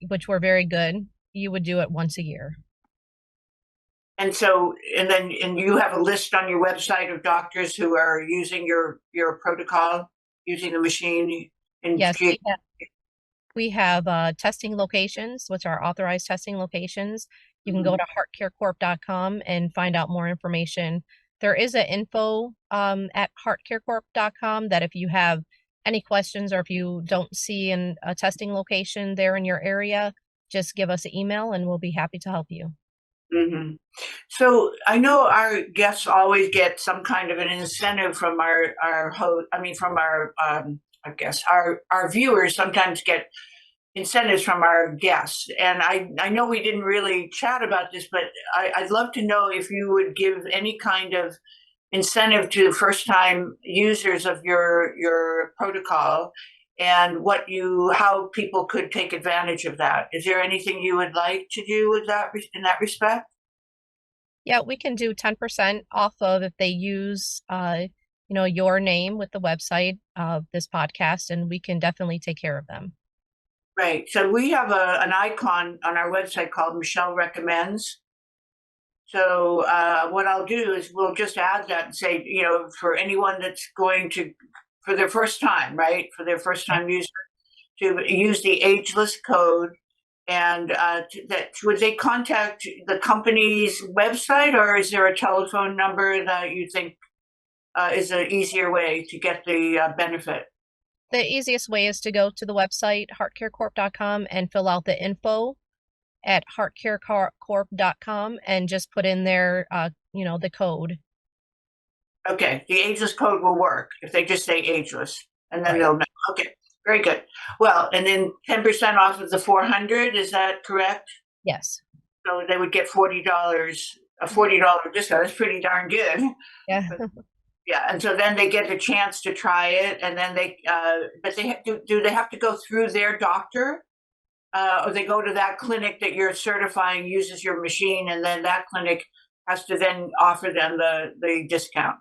which were very good, you would do it once a year. And you have a list on your website of doctors who are using your protocol, using the machine. Yes, we have testing locations, which are authorized testing locations. You can go to heartcarecorp.com and find out more information. There is an info at heartcarecorp.com that if you have any questions or if you don't see a testing location there in your area, just give us an email and we'll be happy to help you. Mm-hmm. So I know our guests always get some kind of an incentive from our host. I mean, from our viewers sometimes get incentives from our guests. And I know we didn't really chat about this, but I'd love to know if you would give any kind of incentive to first-time users of your protocol, and how people could take advantage of that. Is there anything you would like to do with that in that respect? Yeah, we can do 10% off of if they use your name with the website of this podcast, and we can definitely take care of them. Right. So we have an icon on our website called Michele Recommends. So what I'll do is we'll just add that and say, for anyone that's going to, for their first time, right? For their first time user, to use the Ageless code, and would they contact the company's website, or is there a telephone number that you think is an easier way to get the benefit? The easiest way is to go to the website, heartcarecorp.com, and fill out the info at heartcarecorp.com and just put in there, the code. Okay, the Ageless code will work if they just say Ageless, and then they'll know. Okay, Very good. Well, and then 10% off of the 400, is that correct? Yes. So they would get $40, a $40 discount. That's pretty darn good. Yeah. Yeah, and so then they get a chance to try it, and then but do they have to go through their doctor, or they go to that clinic that you're certifying uses your machine, and then that clinic has to then offer them the discount?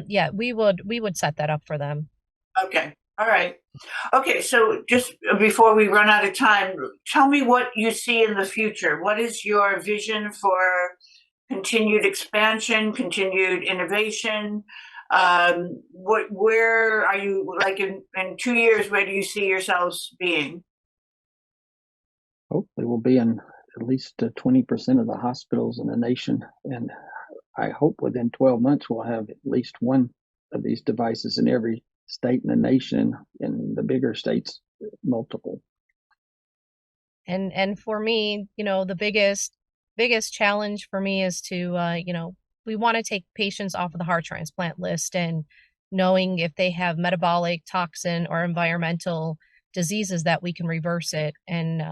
Yeah, we would set that up for them. Okay, all right. Okay, so just before we run out of time, tell me what you see in the future. What is your vision for continued expansion, continued innovation? Where are you, like in 2 years, where do you see yourselves being? Hopefully, we'll be in at least 20% of the hospitals in the nation. And I hope within 12 months, we'll have at least one of these devices in every state in the nation, in the bigger states, multiple. And for me, the biggest challenge for me is to we want to take patients off of the heart transplant list, and knowing if they have metabolic, toxin, or environmental diseases, that we can reverse it and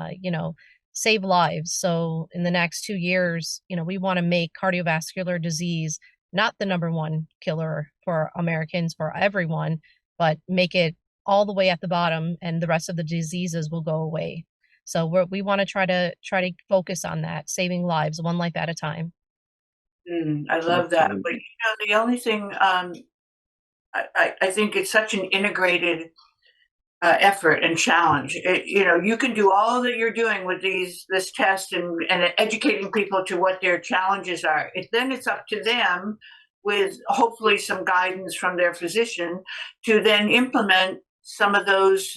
save lives. So in the next 2 years, we want to make cardiovascular disease not the number one killer for Americans, for everyone, but make it all the way at the bottom, and the rest of the diseases will go away. So we want to try to focus on that, saving lives one life at a time. I love that. But the only thing, I think it's such an integrated effort and challenge. You can do all that you're doing with this test and educating people to what their challenges are. Then it's up to them, with hopefully some guidance from their physician, to then implement some of those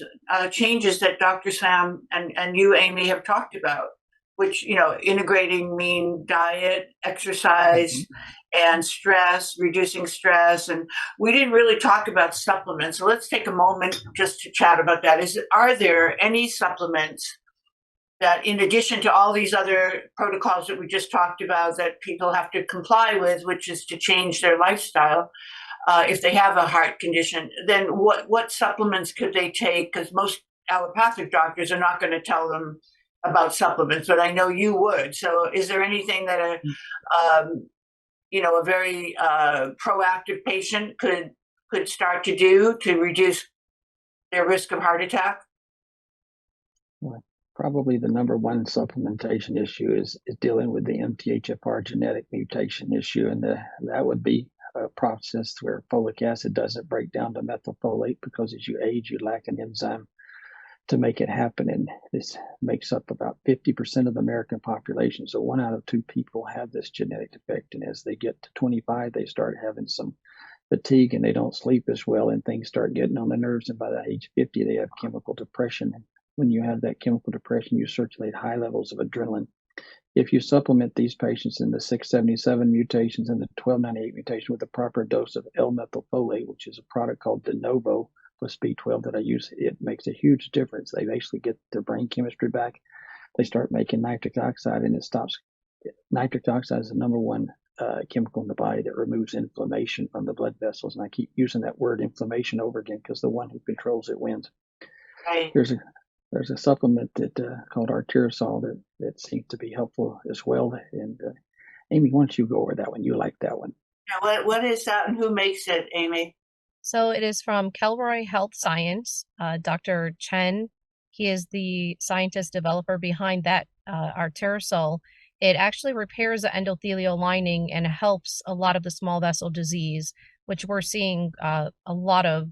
changes that Dr. Sam and you, Amy, have talked about, which, integrating mean diet, exercise, and stress, reducing stress. And we didn't really talk about supplements. So let's take a moment just to chat about that. Are there any supplements that, in addition to all these other protocols that we just talked about, that people have to comply with, which is to change their lifestyle, if they have a heart condition, then what supplements could they take? Because most allopathic doctors are not going to tell them about supplements, but I know you would. So is there anything that a very proactive patient could start to do to reduce their risk of heart attack? Well, probably the number one supplementation issue is dealing with the MTHFR genetic mutation issue, and that would be a process where folic acid doesn't break down to methylfolate, because as you age, you lack an enzyme to make it happen. And this makes up about 50% of the American population. So 1 out of 2 people have this genetic defect. And as they get to 25, they start having some fatigue, and they don't sleep as well, and things start getting on the nerves. And by the age 50, they have chemical depression. And when you have that chemical depression, you circulate high levels of adrenaline. If you supplement these patients in the 677 mutations and the 1298 mutation with a proper dose of L-methylfolate, which is a product called De Novo plus B12 that I use, it makes a huge difference. They actually get their brain chemistry back. They start making nitric oxide, and it stops. Nitric oxide is the number one chemical in the body that removes inflammation from the blood vessels. And I keep using that word inflammation over again, because the one who controls it wins. Right. There's a supplement that called Arterisol that seems to be helpful as well. And Amy, why don't you go over that one? You like that one. Yeah, what is that, and who makes it, Amy? So it is from Kelroy Health Science. Dr. Chen, he is the scientist developer behind that Arterisol. It actually repairs the endothelial lining and helps a lot of the small vessel disease, which we're seeing a lot of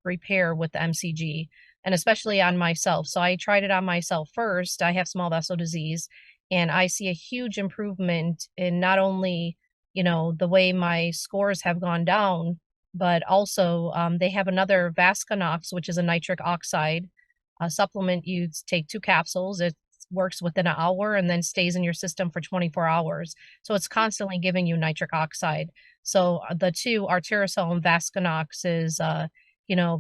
repair with the MCG, and especially on myself. So I tried it on myself first. I have small vessel disease, and I see a huge improvement in not only, the way my scores have gone down, but also they have another Vasconox, which is a nitric oxide supplement. You take 2 capsules. It works within an hour and then stays in your system for 24 hours. So it's constantly giving you nitric oxide. So the 2, Arterisol and Vasconox, is,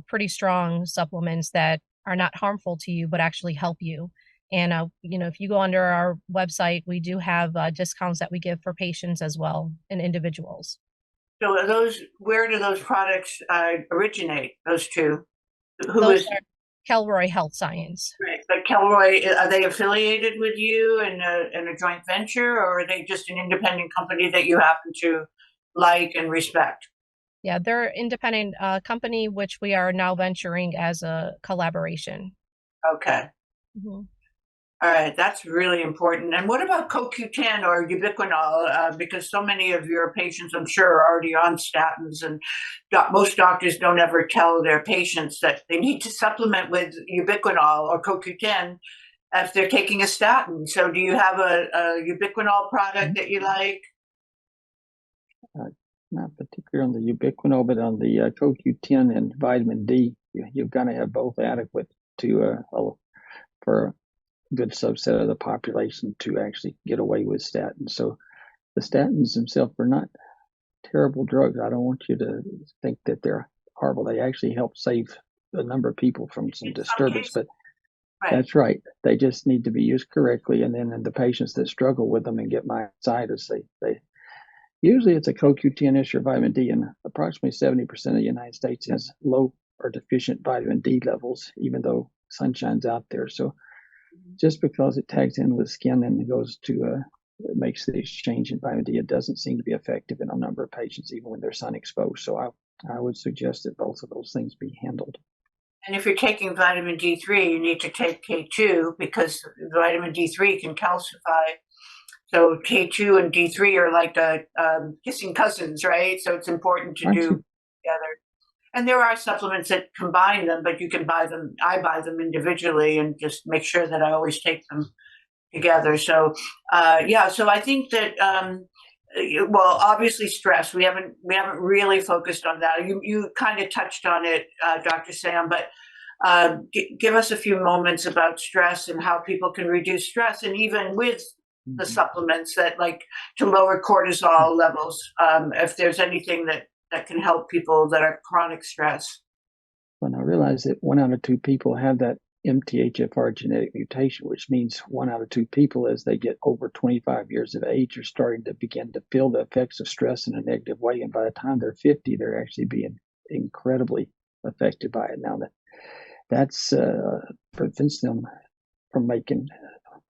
pretty strong supplements that are not harmful to you, but actually help you. And, if you go under our website, we do have discounts that we give for patients as well, and individuals. So where do those products originate, those 2? Who Those is are Kelroy Health Science. right? But Kelroy, are they affiliated with you in a joint venture, or are they just an independent company that you happen to like and respect? Yeah, they're independent company, which we are now venturing as a collaboration. Okay. Mhm. All right, that's really important. And what about CoQ10 or ubiquinol? Because so many of your patients, I'm sure, are already on statins, and most doctors don't ever tell their patients that they need to supplement with ubiquinol or CoQ10 if they're taking a statin. So, do you have a ubiquinol product that you like? Not particularly on the ubiquinol, but on the CoQ10 and vitamin D. You've got to have both adequate to for a good subset of the population to actually get away with statins. So the statins themselves are not terrible drugs. I don't want you to think that they're horrible. They actually help save a number of people from some In some disturbance, cases, but right. that's right. They just need to be used correctly. And then in the patients that struggle with them and get myositis, they usually it's a CoQ10 issue or vitamin D, and approximately 70% of the United States has low or deficient vitamin D levels, even though sunshine's out there. So just because it tags in with skin and it goes to it makes the exchange in vitamin D, it doesn't seem to be effective in a number of patients, even when they're sun exposed. So I would suggest that both of those things be handled. And if you're taking vitamin D3, you need to take K2 because vitamin D3 can calcify. So K2 and D3 are like the kissing cousins, right? So it's important to Aren't do you? together. And there are supplements that combine them, but you can buy them. I buy them individually and just make sure that I always take them together. So, yeah. So I think that, well, obviously stress. We haven't really focused on that. You kind of touched on it, Dr. Sam, but give us a few moments about stress and how people can reduce stress, and even with the supplements that like to lower cortisol levels. If there's anything that can help people that are chronic stress. When I realized that 1 out of 2 people have that MTHFR genetic mutation, which means 1 out of 2 people, as they get over 25 years of age, are starting to begin to feel the effects of stress in a negative way. And by the time they're 50, they're actually being incredibly affected by it. Now that's prevents them from making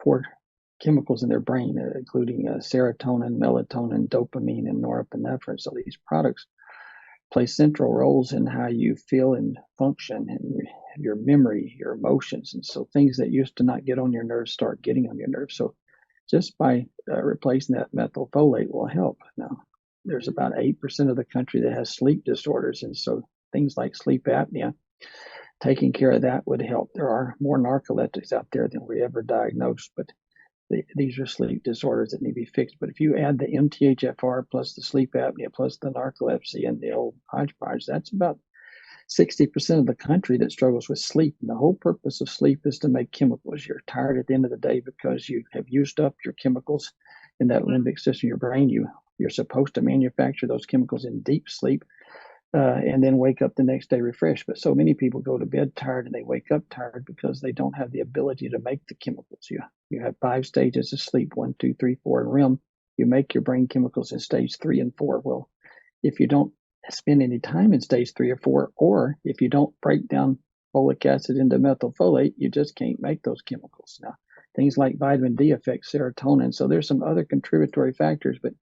poor chemicals in their brain, including serotonin, melatonin, dopamine, and norepinephrine. So these products play central roles in how you feel and function and your memory, your emotions. And so things that used to not get on your nerves start getting on your nerves. So just by replacing that methylfolate will help. Now, there's about 8% of the country that has sleep disorders. And so things like sleep apnea, taking care of that would help. There are more narcoleptics out there than we ever diagnosed, but these are sleep disorders that need to be fixed. But if you add the MTHFR plus the sleep apnea plus the narcolepsy and the old hodgepodge, that's about 60% of the country that struggles with sleep. And the whole purpose of sleep is to make chemicals. You're tired at the end of the day because you have used up your chemicals in that limbic system of your brain. You're supposed to manufacture those chemicals in deep sleep. And then wake up the next day refreshed. But so many people go to bed tired and they wake up tired because they don't have the ability to make the chemicals. You have 5 stages of sleep, 1, 2, 3, 4 in REM. You make your brain chemicals in stage 3 and 4. Well, if you don't spend any time in stage 3 or 4, or if you don't break down folic acid into methylfolate, you just can't make those chemicals. Now, things like vitamin D affect serotonin. So there's some other contributory factors, but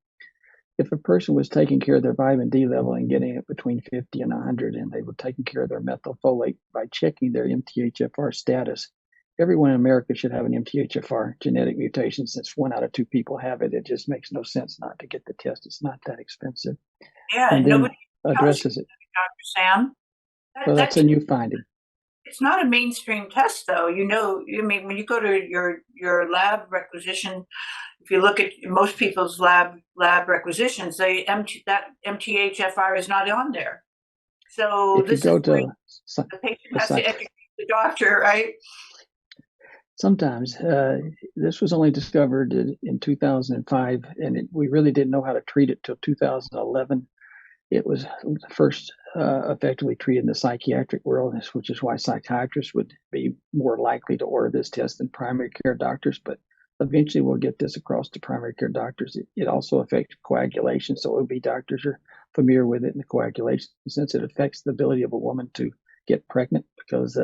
if a person was taking care of their vitamin D level and getting it between 50 and 100, and they were taking care of their methylfolate by checking their MTHFR status, everyone in America should have an MTHFR genetic mutation. Since 1 out of 2 people have it, it just makes no sense not to get the test. It's not that expensive. Yeah, And then nobody tells you, addresses it. Dr. Sam. Well, that's a new finding. It's not a mainstream test, though. I mean, when you go to your lab requisition, if you look at most people's lab requisitions, that MTHFR is not on there. So If you go to the patient has to educate the doctor, right? Sometimes this was only discovered in 2005, and we really didn't know how to treat it till 2011. It was first effectively treated in the psychiatric world, which is why psychiatrists would be more likely to order this test than primary care doctors. But eventually we'll get this across to primary care doctors. It also affects coagulation, so OB doctors are familiar with it in the coagulation, since it affects the ability of a woman to get pregnant because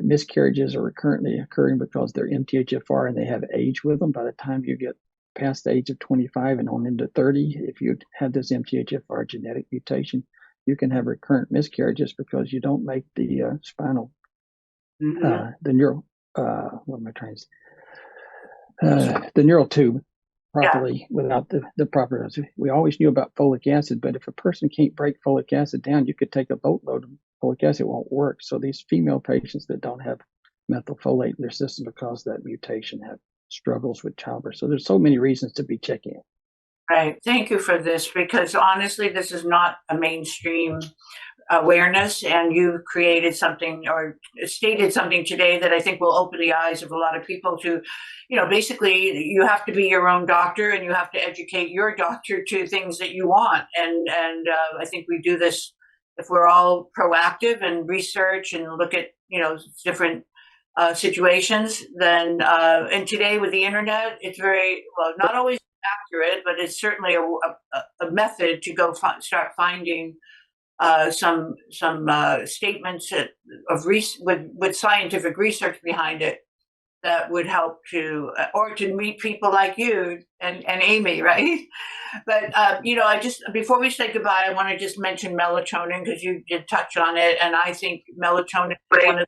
miscarriages are currently occurring because they're MTHFR and they have age with them. By the time you get past the age of 25 and on into 30, if you have this MTHFR genetic mutation, you can have recurrent miscarriages because you don't make the spinal, the neural, what am I trying to say? The neural tube properly without the proper dose. We always knew about folic acid, but if a person can't break folic acid down, you could take a boatload of folic acid, it won't work. So these female patients that don't have methylfolate in their system because of that mutation have struggles with childbirth. So there's so many reasons to be checking it. Right. Thank you for this, because honestly, this is not a mainstream awareness, and you created something or stated something today that I think will open the eyes of a lot of people to, basically you have to be your own doctor and you have to educate your doctor to things that you want. And I think we do this if we're all proactive and research and look at, different situations, then, and today with the internet, it's very, well, not always accurate, but it's certainly a method to go start finding some statements with scientific research behind it that would help to, or to meet people like you and Amy, right? But, I just, before we say goodbye, I want to just mention melatonin because you did touch on it. And I think melatonin is one of the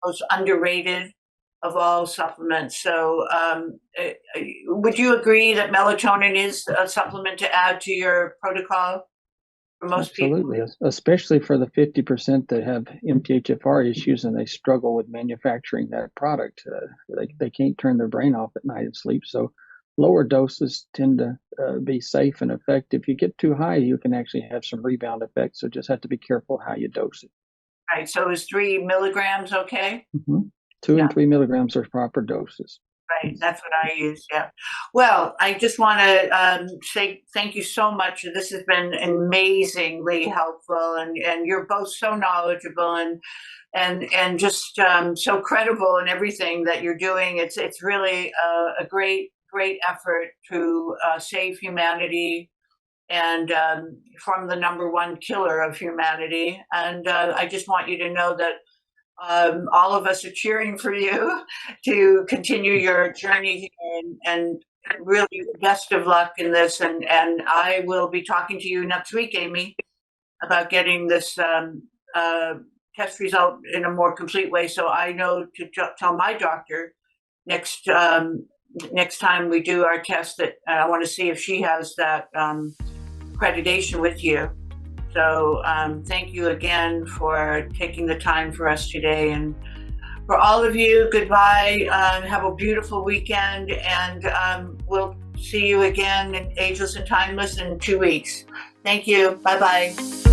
most underrated of all supplements. So would you agree that melatonin is a supplement to add to your protocol for most Absolutely. people? Especially for the 50% that have MTHFR issues and they struggle with manufacturing that product. They can't turn their brain off at night and sleep. So lower doses tend to be safe and effective. If you get too high, you can actually have some rebound effects. So just have to be careful how you dose it. Right. So is 3 milligrams okay? Mm-hmm. 2 and 3 milligrams are proper doses. Right. That's what I use. Yeah. Well, I just want to say thank you so much. This has been amazingly helpful, and you're both so knowledgeable and just so credible in everything that you're doing. It's really a great effort to save humanity and from the number one killer of humanity. And I just want you to know that all of us are cheering for you to continue your journey here, and really best of luck in this. And I will be talking to you next week, Amy, about getting this test result in a more complete way, so I know to tell my doctor next time we do our test that I want to see if she has that accreditation with you. So thank you again for taking the time for us today. And for all of you, goodbye. Have a beautiful weekend. And we'll see you again in Ageless and Timeless in 2 weeks. Thank you. Bye-bye.